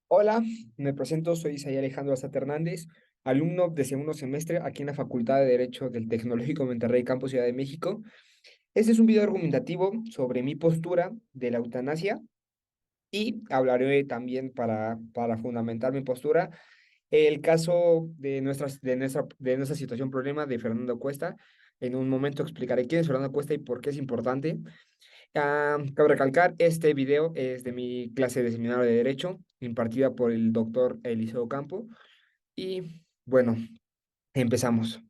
Hola, me presento, soy Isaí Alejandro Azat Hernández, alumno de segundo semestre aquí en la Facultad de Derecho del Tecnológico Monterrey Campus Ciudad de México. Este es un video argumentativo sobre mi postura de la eutanasia y hablaré también para fundamentar mi postura el caso de nuestra situación problema de Fernando Cuesta. En un momento explicaré quién es Fernando Cuesta y por qué es importante. Cabe recalcar, este video es de mi clase de seminario de Derecho, impartida por el doctor Eliseo Campo. Y bueno, empezamos.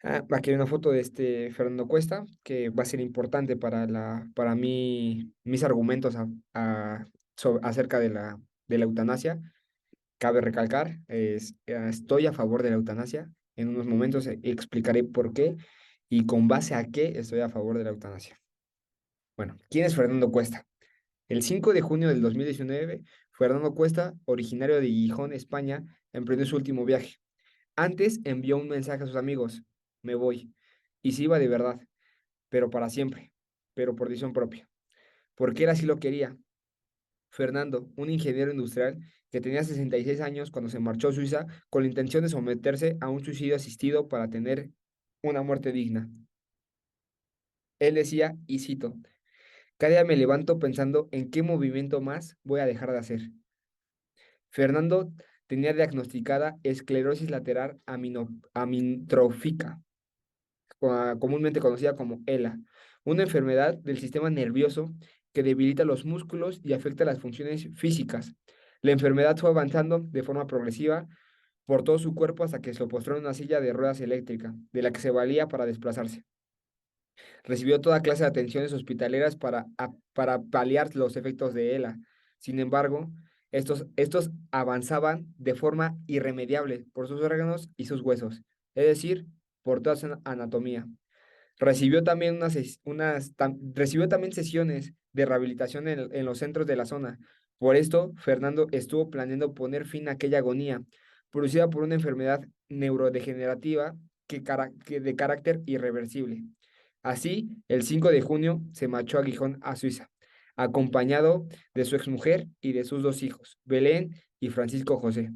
Aquí hay una foto de este Fernando Cuesta, que va a ser importante para mí, mis argumentos acerca de la eutanasia. Cabe recalcar, estoy a favor de la eutanasia. En unos momentos explicaré por qué y con base a qué estoy a favor de la eutanasia. Bueno, ¿quién es Fernando Cuesta? El 5 de junio del 2019, Fernando Cuesta, originario de Gijón, España, emprendió su último viaje. Antes envió un mensaje a sus amigos: me voy. Y se iba de verdad, pero para siempre, pero por decisión propia. Porque él así lo quería. Fernando, un ingeniero industrial que tenía 66 años cuando se marchó a Suiza con la intención de someterse a un suicidio asistido para tener una muerte digna. Él decía, y cito: cada día me levanto pensando en qué movimiento más voy a dejar de hacer. Fernando tenía diagnosticada esclerosis lateral amintrófica, comúnmente conocida como ELA, una enfermedad del sistema nervioso que debilita los músculos y afecta las funciones físicas. La enfermedad fue avanzando de forma progresiva por todo su cuerpo hasta que se lo postró en una silla de ruedas eléctrica, de la que se valía para desplazarse. Recibió toda clase de atenciones hospitaleras para paliar los efectos de ELA. Sin embargo, estos avanzaban de forma irremediable por sus órganos y sus huesos, es decir, por toda su anatomía. Recibió también sesiones de rehabilitación en los centros de la zona. Por esto, Fernando estuvo planeando poner fin a aquella agonía, producida por una enfermedad neurodegenerativa que de carácter irreversible. Así, el 5 de junio se marchó a Gijón, a Suiza, acompañado de su exmujer y de sus dos hijos, Belén y Francisco José.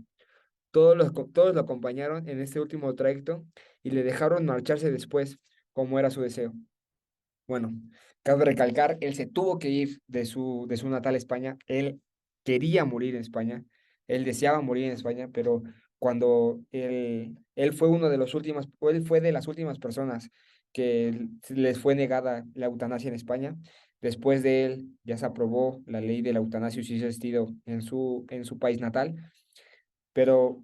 Todos lo acompañaron en este último trayecto y le dejaron marcharse después, como era su deseo. Bueno, cabe recalcar, él se tuvo que ir de su natal España. Él quería morir en España, él deseaba morir en España, pero cuando él fue uno de los últimos, o él fue de las últimas personas que les fue negada la eutanasia en España. Después de él ya se aprobó la ley de la eutanasia y suicidio asistido en su país natal, pero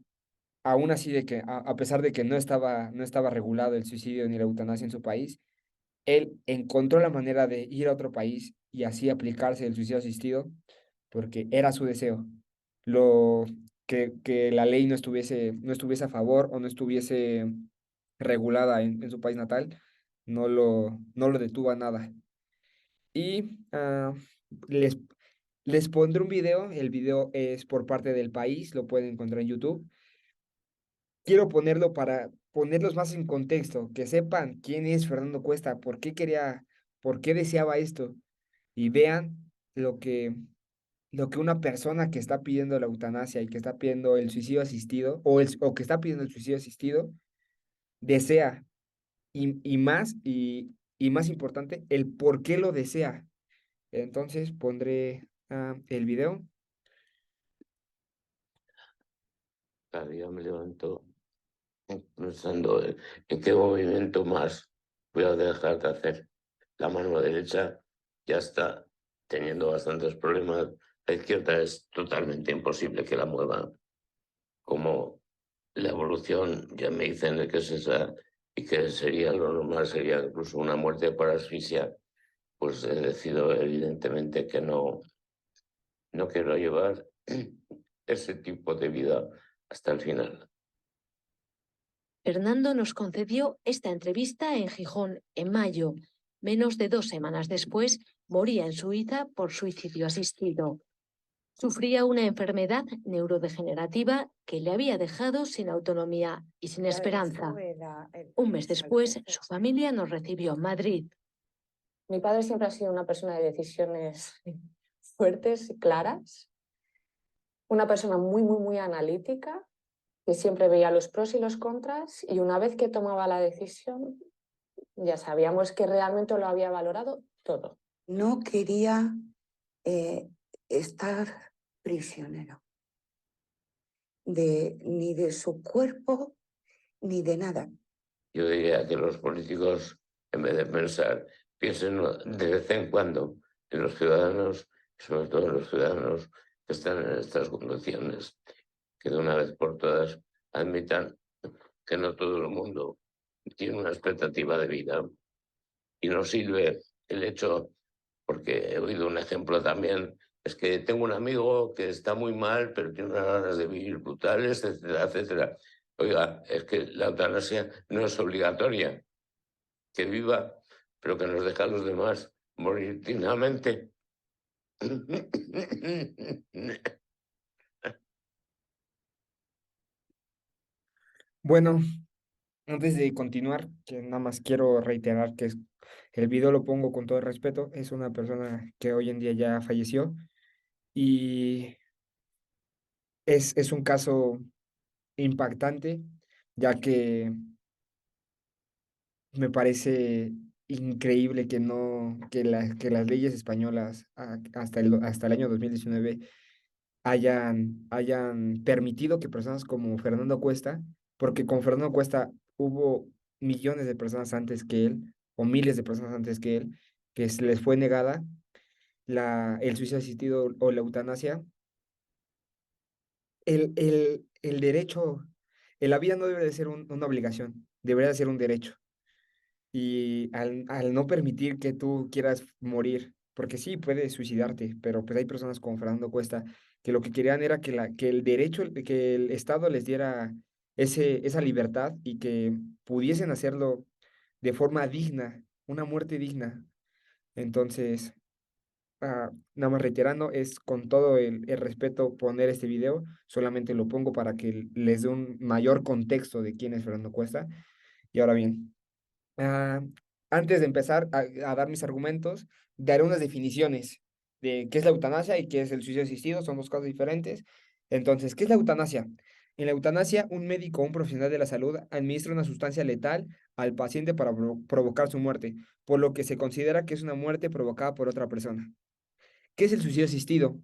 aún así, a pesar de que no estaba regulado el suicidio ni la eutanasia en su país, él encontró la manera de ir a otro país y así aplicarse el suicidio asistido porque era su deseo. Lo que la ley no estuviese a favor o no estuviese regulada en su país natal, no lo detuvo a nada. Y les, les pondré un video. El video es por parte del país, lo pueden encontrar en YouTube. Quiero ponerlo para ponerlos más en contexto, que sepan quién es Fernando Cuesta, por qué deseaba esto, y vean lo que una persona que está pidiendo la eutanasia y que está pidiendo el suicidio asistido, o que está pidiendo el suicidio asistido, desea, y más importante, el por qué lo desea. Entonces pondré el video. Cada día me levanto pensando en qué movimiento más voy a dejar de hacer. La mano derecha ya está teniendo bastantes problemas. La izquierda es totalmente imposible que la mueva. Como la evolución ya me dicen de qué es esa y que sería lo normal, sería incluso una muerte por asfixia, pues he decidido evidentemente que no quiero llevar ese tipo de vida hasta el final. Fernando nos concedió esta entrevista en Gijón en mayo. Menos de 2 semanas después, moría en Suiza por suicidio asistido. Sufría una enfermedad neurodegenerativa que le había dejado sin autonomía y sin esperanza. Un mes después, su familia nos recibió en Madrid. Mi padre siempre ha sido una persona de decisiones fuertes y claras. una persona muy, muy, muy analítica, que siempre veía los pros y los contras, y una vez que tomaba la decisión, ya sabíamos que realmente lo había valorado todo. No quería estar prisionero ni de su cuerpo ni de nada. Yo diría que los políticos, en vez de pensar, piensen de vez en cuando en los ciudadanos, sobre todo en los ciudadanos que están en estas condiciones, que de una vez por todas admitan que no todo el mundo tiene una expectativa de vida y no sirve el hecho, porque he oído un ejemplo también, es que tengo un amigo que está muy mal, pero tiene unas ganas de vivir brutales, etcétera, etcétera. Oiga, es que la eutanasia no es obligatoria, que viva, pero que nos deja a los demás morir dignamente. Bueno, antes de continuar, que nada más quiero reiterar que el video lo pongo con todo el respeto, es una persona que hoy en día ya falleció y es un caso impactante, ya que me parece increíble que no, que las leyes españolas hasta el año 2019 hayan permitido que personas como Fernando Cuesta, porque con Fernando Cuesta hubo millones de personas antes que él, o miles de personas antes que él, que se les fue negada el suicidio asistido o la eutanasia, el derecho, en la vida no debe de ser una obligación, debería de ser un derecho. Y al no permitir que tú quieras morir, porque sí, puedes suicidarte, pero pues hay personas como Fernando Cuesta que lo que querían era que el derecho, que el Estado les diera esa libertad y que pudiesen hacerlo de forma digna, una muerte digna. Entonces, nada más reiterando, es con todo el respeto poner este video, solamente lo pongo para que les dé un mayor contexto de quién es Fernando Cuesta. Y ahora bien. Ah, antes de empezar a dar mis argumentos, daré unas definiciones de qué es la eutanasia y qué es el suicidio asistido. Son dos cosas diferentes. Entonces, ¿qué es la eutanasia? En la eutanasia, un médico o un profesional de la salud administra una sustancia letal al paciente para provocar su muerte, por lo que se considera que es una muerte provocada por otra persona. ¿Qué es el suicidio asistido?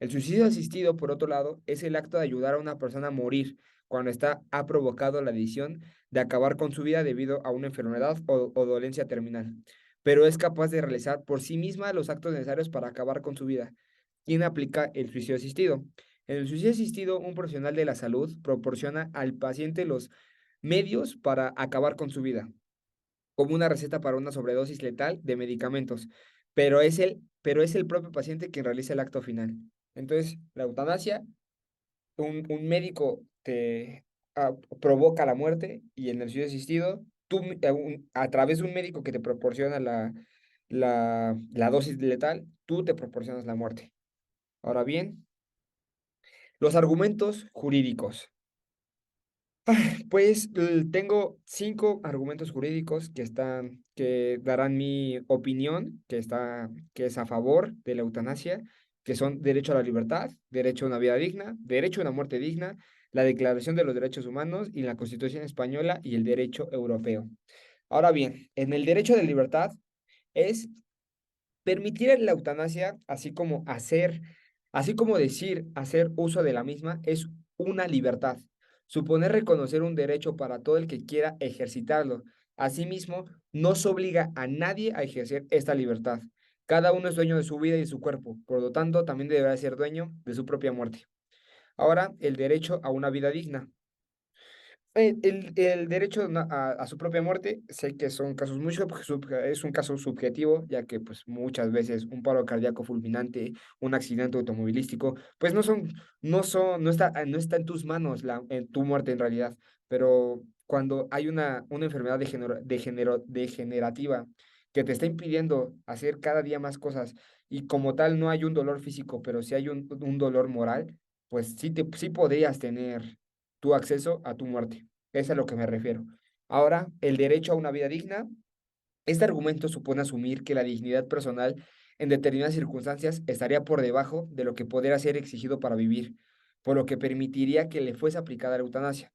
El suicidio asistido, por otro lado, es el acto de ayudar a una persona a morir cuando ha provocado la decisión de acabar con su vida debido a una enfermedad o dolencia terminal, pero es capaz de realizar por sí misma los actos necesarios para acabar con su vida. ¿Quién aplica el suicidio asistido? En el suicidio asistido, un profesional de la salud proporciona al paciente los medios para acabar con su vida como una receta para una sobredosis letal de medicamentos, pero es el propio paciente quien realiza el acto final. Entonces, la eutanasia, un médico te provoca la muerte y en el suicidio asistido, a través de un médico que te proporciona la dosis letal, tú te proporcionas la muerte. Ahora bien, los argumentos jurídicos. Pues tengo 5 argumentos jurídicos que darán mi opinión, que es a favor de la eutanasia, que son derecho a la libertad, derecho a una vida digna, derecho a una muerte digna, la Declaración de los Derechos Humanos y la Constitución Española y el derecho europeo. Ahora bien, en el derecho de libertad es permitir la eutanasia, así como decir hacer uso de la misma, es una libertad. Suponer reconocer un derecho para todo el que quiera ejercitarlo. Asimismo, no se obliga a nadie a ejercer esta libertad. Cada uno es dueño de su vida y de su cuerpo, por lo tanto, también deberá ser dueño de su propia muerte. Ahora, el derecho a una vida digna. El derecho a su propia muerte, sé que son casos es un caso subjetivo, ya que pues muchas veces un paro cardíaco fulminante, un accidente automovilístico, pues no está en tus manos en tu muerte en realidad, pero cuando hay una enfermedad degenerativa que te está impidiendo hacer cada día más cosas y como tal no hay un dolor físico, pero sí hay un dolor moral, pues sí podrías tener tu acceso a tu muerte. Es a lo que me refiero. Ahora, el derecho a una vida digna. Este argumento supone asumir que la dignidad personal en determinadas circunstancias estaría por debajo de lo que podría ser exigido para vivir. por lo que permitiría que le fuese aplicada la eutanasia.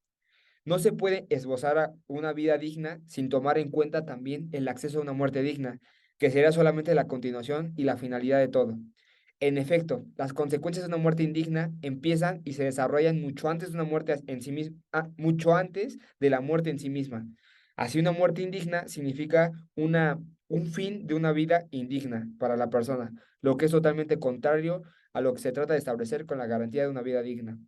No se puede esbozar una vida digna sin tomar en cuenta también el acceso a una muerte digna, que sería solamente la continuación y la finalidad de todo. En efecto, las consecuencias de una muerte indigna empiezan y se desarrollan mucho antes de una muerte en sí misma, mucho antes de la muerte en sí misma. Así, una muerte indigna significa un fin de una vida indigna para la persona, lo que es totalmente contrario a lo que se trata de establecer con la garantía de una vida digna.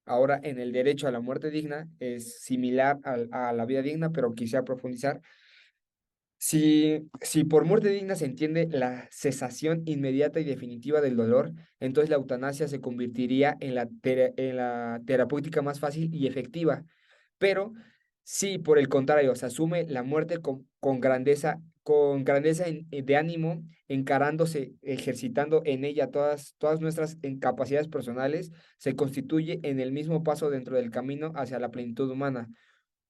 Ahora, en el derecho a la muerte digna es similar a la vida digna, pero quisiera profundizar. Si por muerte digna se entiende la cesación inmediata y definitiva del dolor, entonces la eutanasia se convertiría en en la terapéutica más fácil y efectiva. Pero si por el contrario se asume la muerte con grandeza de ánimo, encarándose, ejercitando en ella todas nuestras incapacidades personales, se constituye en el mismo paso dentro del camino hacia la plenitud humana.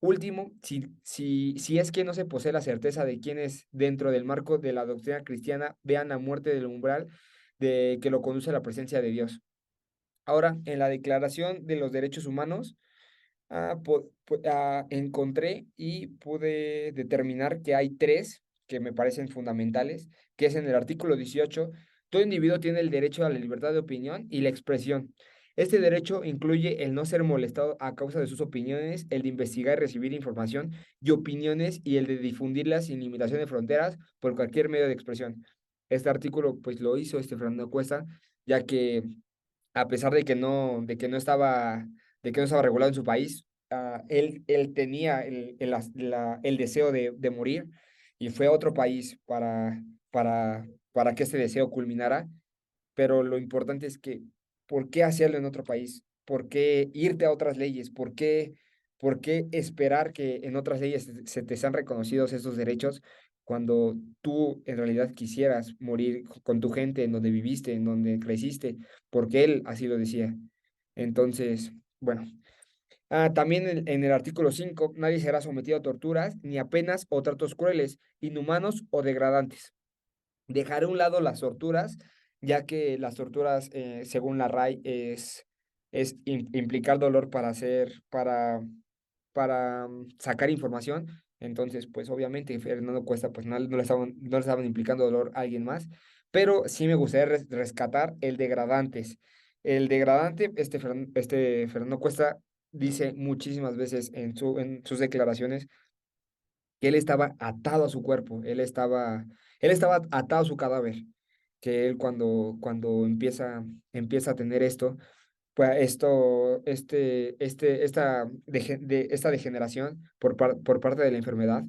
Último, si es que no se posee la certeza de quienes, dentro del marco de la doctrina cristiana, vean la muerte del umbral de que lo conduce a la presencia de Dios. Ahora, en la Declaración de los Derechos Humanos, encontré y pude determinar que hay tres que me parecen fundamentales, que es en el artículo 18: todo individuo tiene el derecho a la libertad de opinión y la expresión. Este derecho incluye el no ser molestado a causa de sus opiniones, el de investigar y recibir información y opiniones, y el de difundirlas sin limitación de fronteras por cualquier medio de expresión. Este artículo pues lo hizo Fernando Cuesta, ya que a pesar de que no estaba regulado en su país, él tenía el deseo de morir, y fue a otro país para que este deseo culminara. Pero lo importante es que, ¿por qué hacerlo en otro país? ¿Por qué irte a otras leyes? Por qué esperar que en otras leyes se te sean reconocidos esos derechos cuando tú en realidad quisieras morir con tu gente, en donde viviste, en donde creciste? Porque él así lo decía. Entonces, bueno. También en el artículo 5: nadie será sometido a torturas, ni a penas o tratos crueles, inhumanos o degradantes. Dejaré a un lado las torturas, ya que las torturas, según la RAI, es implicar dolor para sacar información. Entonces, pues obviamente Fernando Cuesta, pues no le estaban implicando dolor a alguien más, pero sí me gustaría rescatar el degradantes. El degradante, Fernando Cuesta dice muchísimas veces en sus declaraciones que él estaba atado a su cuerpo, él estaba atado a su cadáver, que él cuando empieza a tener esto, pues esta degeneración por parte de la enfermedad,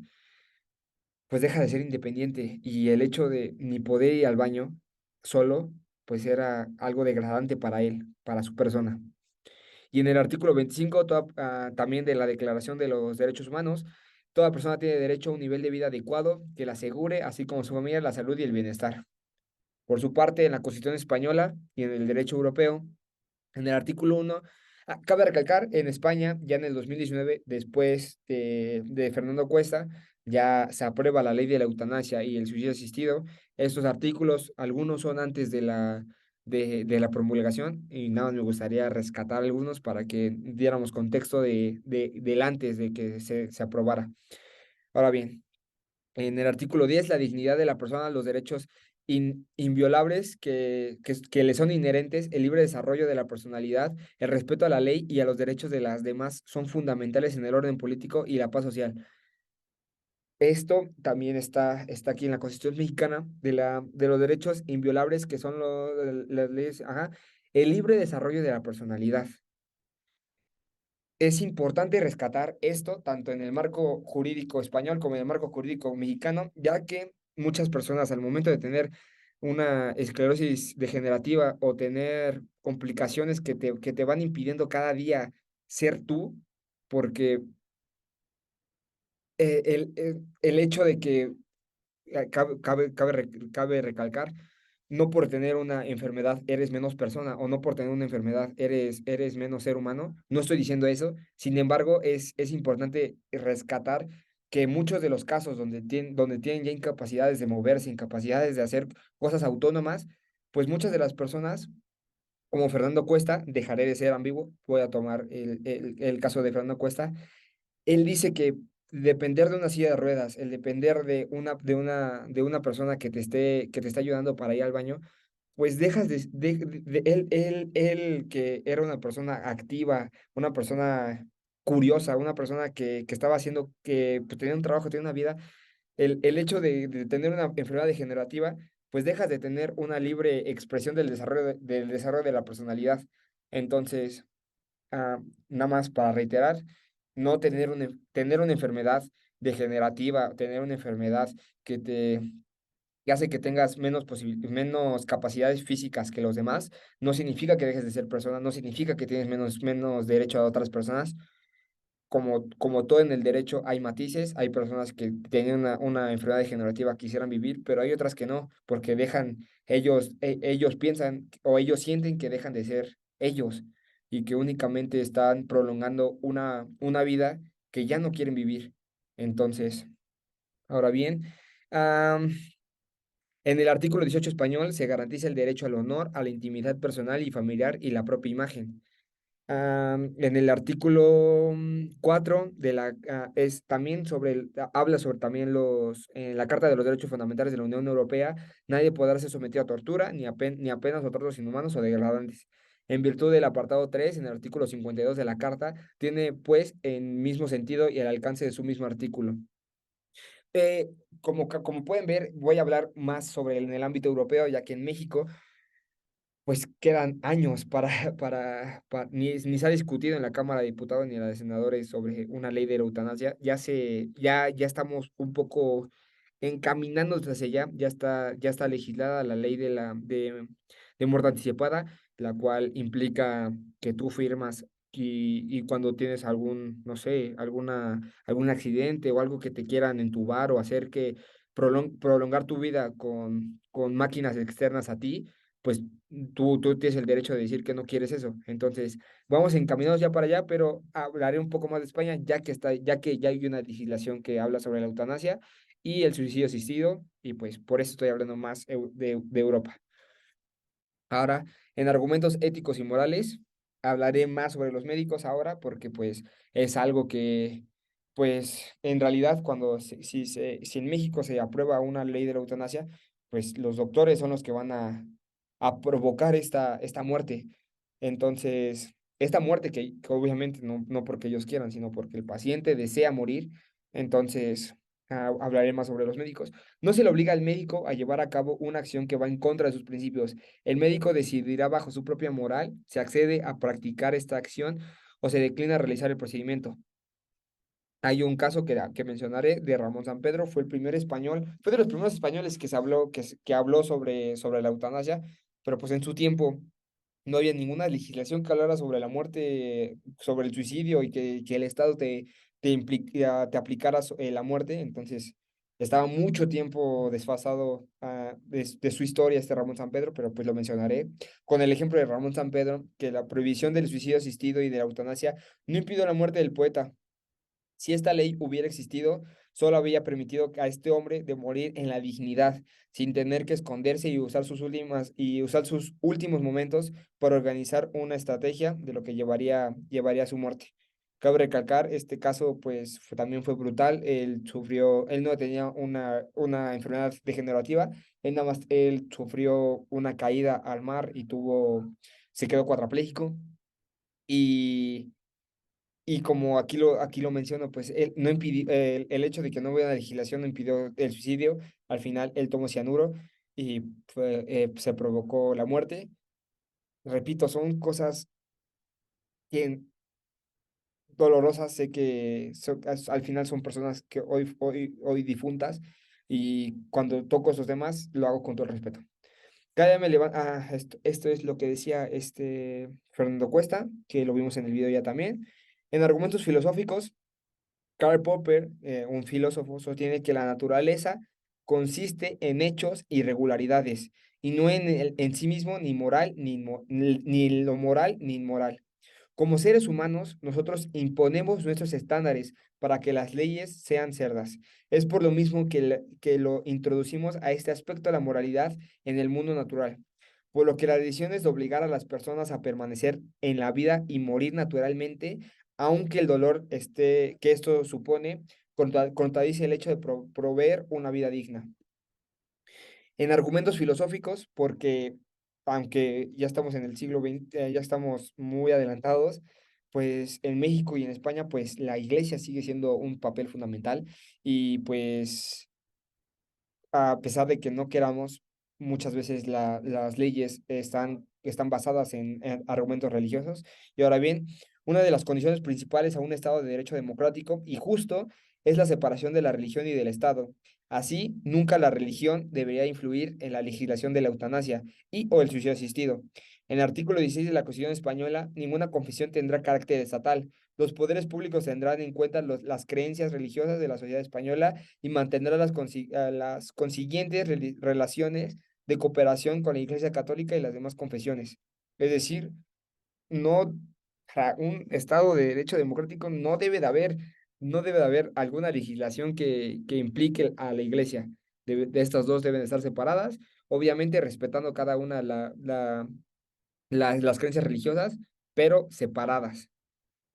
pues deja de ser independiente, y el hecho de ni poder ir al baño solo, pues era algo degradante para él, para su persona. Y en el artículo 25 también de la Declaración de los Derechos Humanos, toda persona tiene derecho a un nivel de vida adecuado que le asegure, así como su familia, la salud y el bienestar. Por su parte, en la Constitución española y en el derecho europeo, en el artículo 1, cabe recalcar, en España, ya en el 2019, después de Fernando Cuesta, ya se aprueba la ley de la eutanasia y el suicidio asistido. Estos artículos, algunos son antes de la promulgación, y nada más me gustaría rescatar algunos para que diéramos contexto del antes de que se aprobara. Ahora bien, en el artículo 10, la dignidad de la persona, los derechos inviolables que le son inherentes, el libre desarrollo de la personalidad, el respeto a la ley y a los derechos de las demás son fundamentales en el orden político y la paz social. Esto también está aquí en la Constitución mexicana, de los derechos inviolables, que son las leyes, el libre desarrollo de la personalidad. Es importante rescatar esto tanto en el marco jurídico español como en el marco jurídico mexicano, ya que muchas personas, al momento de tener una esclerosis degenerativa o tener complicaciones que te van impidiendo cada día ser tú, porque el hecho de que cabe recalcar, no por tener una enfermedad eres menos persona, o no por tener una enfermedad eres menos ser humano. No estoy diciendo eso. Sin embargo, es importante rescatar que muchos de los casos donde tienen ya incapacidades de moverse, incapacidades de hacer cosas autónomas, pues muchas de las personas como Fernando Cuesta, dejaré de ser ambiguo, voy a tomar el caso de Fernando Cuesta. Él dice que depender de una silla de ruedas, el depender de una persona que te está ayudando para ir al baño, pues dejas él que era una persona activa, una persona curiosa, una persona que estaba haciendo, que pues, tenía un trabajo, tenía una vida, el hecho de tener una enfermedad degenerativa, pues dejas de tener una libre expresión del desarrollo de la personalidad. Entonces, nada más para reiterar, no tener una enfermedad degenerativa, tener una enfermedad que te que hace que tengas menos capacidades físicas que los demás, no significa que dejes de ser persona, no significa que tienes menos derecho a otras personas. Como todo en el derecho, hay matices, hay personas que tienen una enfermedad degenerativa quisieran vivir, pero hay otras que no, porque ellos piensan o ellos sienten que dejan de ser ellos y que únicamente están prolongando una vida que ya no quieren vivir. Entonces, ahora bien, en el artículo 18 español se garantiza el derecho al honor, a la intimidad personal y familiar y la propia imagen. En el artículo 4 es también habla sobre también en la Carta de los Derechos Fundamentales de la Unión Europea, nadie podrá ser sometido a tortura, ni a penas o tratos inhumanos o degradantes. En virtud del apartado 3, en el artículo 52 de la Carta, tiene pues en mismo sentido y el alcance de su mismo artículo. Eh, como pueden ver, voy a hablar más sobre en el ámbito europeo, ya que en México pues quedan años ni se ha discutido en la Cámara de Diputados ni en la de Senadores sobre una ley de la eutanasia. Ya estamos un poco encaminándonos hacia allá, ya está legislada la ley de muerte anticipada, la cual implica que tú firmas y cuando tienes no sé, algún accidente o algo que te quieran entubar o hacer que prolongar tu vida con máquinas externas a ti, pues tú tienes el derecho de decir que no quieres eso. Entonces, vamos encaminados ya para allá, pero hablaré un poco más de España, ya que ya hay una legislación que habla sobre la eutanasia y el suicidio asistido, y pues por eso estoy hablando más de Europa. Ahora, en argumentos éticos y morales, hablaré más sobre los médicos ahora, porque pues es algo que, pues en realidad, si en México se aprueba una ley de la eutanasia, pues los doctores son los que van a provocar esta muerte. Entonces, esta muerte que obviamente no porque ellos quieran, sino porque el paciente desea morir, entonces hablaré más sobre los médicos. No se le obliga al médico a llevar a cabo una acción que va en contra de sus principios. El médico decidirá bajo su propia moral si accede a practicar esta acción o se declina a realizar el procedimiento. Hay un caso que mencionaré de Ramón San Pedro, fue de los primeros españoles que habló sobre la eutanasia, pero pues en su tiempo no había ninguna legislación que hablara sobre la muerte, sobre el suicidio y que el Estado te aplicara la muerte. Entonces, estaba mucho tiempo desfasado de su historia este Ramón San Pedro, pero pues lo mencionaré con el ejemplo de Ramón San Pedro, que la prohibición del suicidio asistido y de la eutanasia no impidió la muerte del poeta. Si esta ley hubiera existido, solo había permitido a este hombre de morir en la dignidad, sin tener que esconderse y usar sus últimos momentos para organizar una estrategia de lo que llevaría a su muerte. Cabe recalcar, este caso pues también fue brutal. Él no tenía una enfermedad degenerativa, él sufrió una caída al mar se quedó cuadrapléjico y como aquí lo menciono, pues no el hecho de que no hubiera una legislación no impidió el suicidio. Al final, él tomó cianuro y se provocó la muerte. Repito, son cosas que dolorosas. Sé que al final son personas que hoy difuntas y cuando toco esos temas lo hago con todo el respeto. Cada día me levanto. Esto es lo que decía Fernando Cuesta, que lo vimos en el video ya también. En argumentos filosóficos, Karl Popper, un filósofo, sostiene que la naturaleza consiste en hechos y regularidades, y no en sí mismo ni lo moral ni inmoral. Como seres humanos, nosotros imponemos nuestros estándares para que las leyes sean cerdas. Es por lo mismo que lo introducimos a este aspecto de la moralidad en el mundo natural. por lo que la decisión es de obligar a las personas a permanecer en la vida y morir naturalmente, aunque el dolor que esto supone contradice el hecho de proveer una vida digna. En argumentos filosóficos, porque aunque ya estamos en el siglo XX, ya estamos muy adelantados, pues en México y en España, pues la iglesia sigue siendo un papel fundamental y pues a pesar de que no queramos, muchas veces las leyes están basadas en argumentos religiosos. Y ahora bien, una de las condiciones principales a un Estado de derecho democrático y justo es la separación de la religión y del Estado. Así, nunca la religión debería influir en la legislación de la eutanasia y o el suicidio asistido. En el artículo 16 de la Constitución española, ninguna confesión tendrá carácter estatal. Los poderes públicos tendrán en cuenta las creencias religiosas de la sociedad española y mantendrá las consiguientes relaciones de cooperación con la Iglesia Católica y las demás confesiones. Es decir, no, para un Estado de derecho democrático no debe de haber alguna legislación que implique a la Iglesia. De estas dos deben estar separadas, obviamente respetando cada una las creencias religiosas, pero separadas.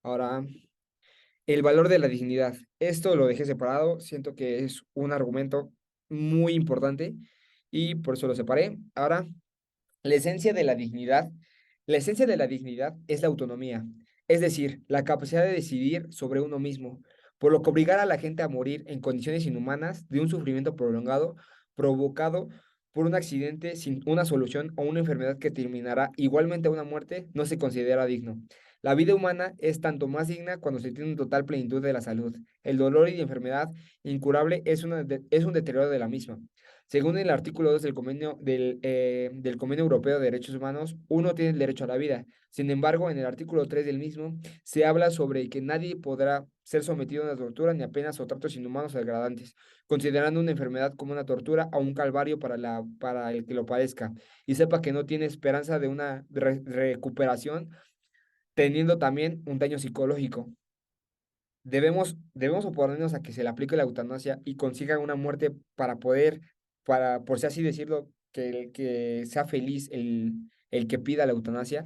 Ahora, el valor de la dignidad. Esto lo dejé separado, siento que es un argumento muy importante y por eso lo separé. Ahora, la esencia de la dignidad. La esencia de la dignidad es la autonomía, es decir, la capacidad de decidir sobre uno mismo, por lo que obligar a la gente a morir en condiciones inhumanas de un sufrimiento prolongado provocado por un accidente sin una solución o una enfermedad que terminará igualmente a una muerte no se considera digno. La vida humana es tanto más digna cuando se tiene una total plenitud de la salud. El dolor y la enfermedad incurable es un deterioro de la misma. Según el artículo 2 del Convenio Europeo de Derechos Humanos, uno tiene el derecho a la vida. Sin embargo, en el artículo 3 del mismo, se habla sobre que nadie podrá ser sometido a una tortura ni a penas o tratos inhumanos o degradantes, considerando una enfermedad como una tortura o un calvario para el que lo padezca, y sepa que no tiene esperanza de una recuperación, teniendo también un daño psicológico. Debemos oponernos a que se le aplique la eutanasia y consiga una muerte por si así decirlo, que sea feliz el que pida la eutanasia.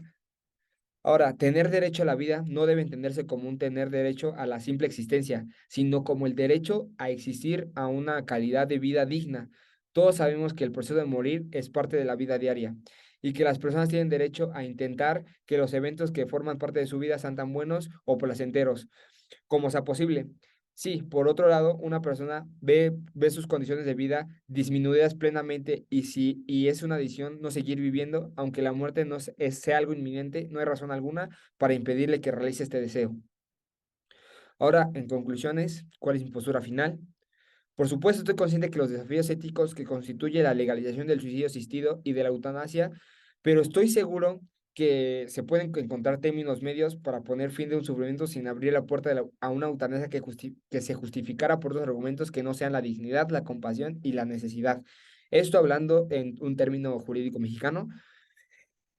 Ahora, tener derecho a la vida no debe entenderse como un tener derecho a la simple existencia, sino como el derecho a existir a una calidad de vida digna. Todos sabemos que el proceso de morir es parte de la vida diaria y que las personas tienen derecho a intentar que los eventos que forman parte de su vida sean tan buenos o placenteros como sea posible. Sí, por otro lado, una persona ve sus condiciones de vida disminuidas plenamente y es una decisión no seguir viviendo, aunque la muerte no sea algo inminente, no hay razón alguna para impedirle que realice este deseo. Ahora, en conclusiones, ¿cuál es mi postura final? Por supuesto, estoy consciente que los desafíos éticos que constituye la legalización del suicidio asistido y de la eutanasia, pero estoy seguro que se pueden encontrar términos medios para poner fin de un sufrimiento sin abrir la puerta a una eutanasia que se justificara por dos argumentos que no sean la dignidad, la compasión y la necesidad. Esto hablando en un término jurídico mexicano.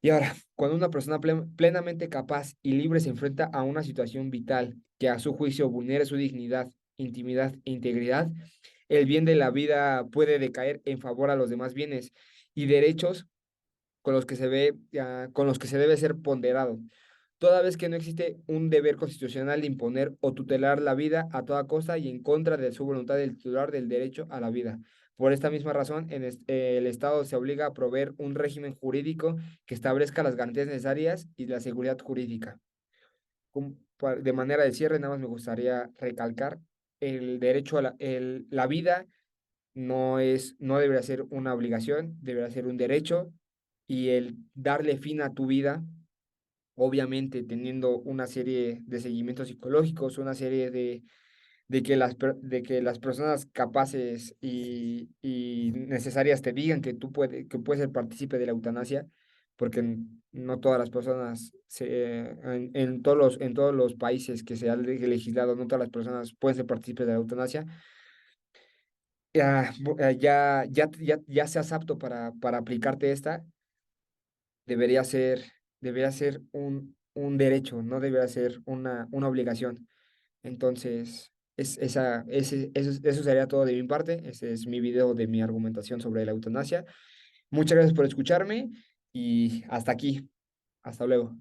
Y ahora, cuando una persona plenamente capaz y libre se enfrenta a una situación vital que a su juicio vulnere su dignidad, intimidad e integridad, el bien de la vida puede decaer en favor a los demás bienes y derechos con los que se debe ser ponderado, toda vez que no existe un deber constitucional de imponer o tutelar la vida a toda costa y en contra de su voluntad del titular del derecho a la vida. Por esta misma razón, el Estado se obliga a proveer un régimen jurídico que establezca las garantías necesarias y la seguridad jurídica. De manera de cierre, nada más me gustaría recalcar el derecho a la vida no debería ser una obligación, debería ser un derecho y el darle fin a tu vida, obviamente teniendo una serie de seguimientos psicológicos, una serie de que las personas capaces y necesarias te digan que que puedes ser partícipe de la eutanasia, porque no todas las personas, en todos los países que se ha legislado, no todas las personas pueden ser partícipes de la eutanasia. Ya seas apto para aplicarte esta, debería ser un derecho, no debería ser una obligación. Entonces, eso sería todo de mi parte. Ese es mi video de mi argumentación sobre la eutanasia. Muchas gracias por escucharme Y hasta aquí. Hasta luego.